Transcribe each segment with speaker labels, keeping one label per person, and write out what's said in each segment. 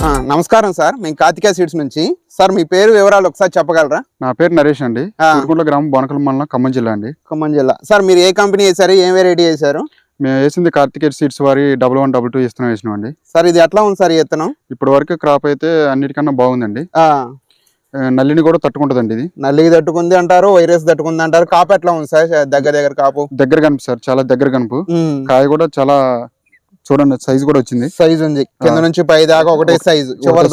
Speaker 1: నమస్కారం సార్, మేము కార్తికేయ సీడ్స్ నుంచి. సార్ మీ పేరు వివరాలు ఒకసారి చెప్పగలరా?
Speaker 2: నా పేరు నరేష్ అండి. తుర్కుంట్ల గ్రామం, బోనకల్ మండలం, ఖమ్మం జిల్లా అండి.
Speaker 1: ఖమ్మం జిల్లా. సార్ మీరు ఏ కంపెనీ వేసారు, ఏం వెరైటీ వేసారు?
Speaker 2: మేము వేసింది కార్తికేయ సీడ్స్ వారి 1122 ఇస్తున్నాం వేసినాం అండి.
Speaker 1: సార్ ఇది ఎట్లా ఉంది సార్ విత్తనం?
Speaker 2: ఇప్పటి వరకు క్రాప్ అయితే అన్నిటికన్నా బాగుందండి. నల్లిని కూడా తట్టుకుంటుందండి. ఇది
Speaker 1: నల్లికి తట్టుకుంది అంటారు, వైరస్ తట్టుకుంది అంటారు. కాపు ఎట్లా ఉంది సార్? దగ్గర కాపు
Speaker 2: దగ్గర కనుపు సార్, చాలా దగ్గర కనుపు. కాయ కూడా చాలా చూడండి, సైజ్ కూడా వచ్చింది.
Speaker 1: సైజ్ ఉంది, కింద నుంచి పై దాకా ఒకటే సైజు, చివరి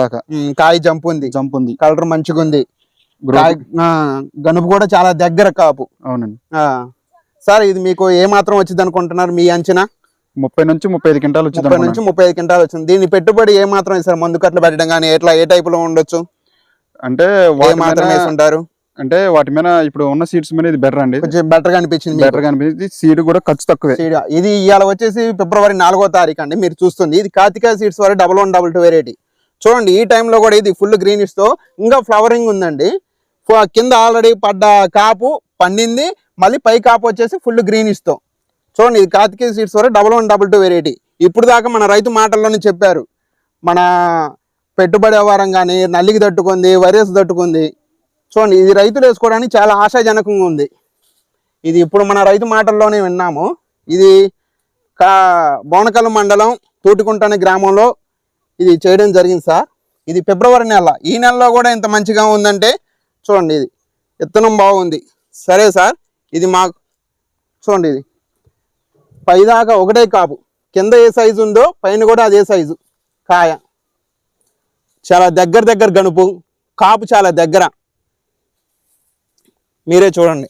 Speaker 1: దాకా కాయ జంప్ ఉంది, కలర్ మంచిగా ఉంది. గనుపు కూడా చాలా దగ్గర కాపు.
Speaker 2: అవునండి
Speaker 1: సార్ ఇది మీకు ఏ మాత్రం వచ్చింది అనుకుంటున్నారు మీ అంచనా?
Speaker 2: 30 నుంచి 35 క్వింటాలు వచ్చింది.
Speaker 1: 30 నుంచి 35 క్వింటాలు వచ్చింది. దీని పెట్టుబడి ఏ మాత్రం సార్? మందు కట్టలు పెట్టడం కానీ ఎట్లా, ఏ టైప్ లో ఉండొచ్చు
Speaker 2: అంటే
Speaker 1: మాత్రం వేసుంటారు?
Speaker 2: అంటే వాటి మీద ఇప్పుడు ఉన్న సీడ్స్ మీద ఇది బెటర్ అండి,
Speaker 1: కొంచెం బెటర్ గా అనిపించింది.
Speaker 2: సీడ్ కూడా ఖర్చు తక్కువే.
Speaker 1: ఇది ఇవాళ వచ్చేసి ఫిబ్రవరి 4వ తారీఖు అండి. మీరు చూస్తుంది ఇది కార్తికేయ సీడ్స్ వారి 1122 వెరైటీ. చూడండి ఈ టైంలో కూడా ఇది ఫుల్ గ్రీనిష్ తో ఇంకా ఫ్లవరింగ్ ఉందండి. కింద ఆల్రెడీ పడ్డ కాపు పండింది, మళ్ళీ పై కాపు వచ్చేసి ఫుల్ గ్రీనిష్ తో. చూడండి ఇది కార్తికేయ సీడ్స్ వారి 1122 వెరైటీ. ఇప్పుడు దాకా మన రైతు మాటల్లోనే చెప్పారు, మన పెట్టుబడి వ్యవహారం కానీ నల్లికి తట్టుకుంది, వైరస్ తట్టుకుంది. చూడండి ఇది రైతులు వేసుకోవడానికి చాలా ఆశాజనకంగా ఉంది. ఇది ఇప్పుడు మన రైతు మాటల్లోనే విన్నాము. ఇది బోనకల్ మండలం తూటికుంట అనే గ్రామంలో ఇది చేయడం జరిగింది సార్. ఇది ఫిబ్రవరి నెల. ఈ నెలలో కూడా ఇంత మంచిగా ఉందంటే చూడండి, ఇది విత్తనం బాగుంది. సరే సార్, ఇది మాకు చూడండి, ఇది పైదాకా ఒకటే కాపు, కింద ఏ సైజు ఉందో పైన కూడా అదే సైజు కాయ. చాలా దగ్గర గనుపు, కాపు చాలా దగ్గర. మీరే చూడండి.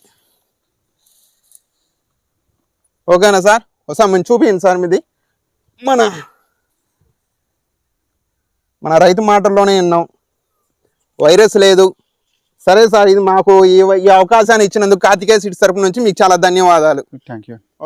Speaker 1: ఓకేనా సార్? ఒకసారి మేము చూపించండి సార్. మీది మన రైతు మాటల్లోనే విన్నాం, వైరస్ లేదు. సరే సార్, ఇది మాకు ఈ అవకాశాన్ని ఇచ్చినందుకు కార్తికేయ సీడ్స్ తరపు నుంచి మీకు చాలా ధన్యవాదాలు.
Speaker 2: Thank you.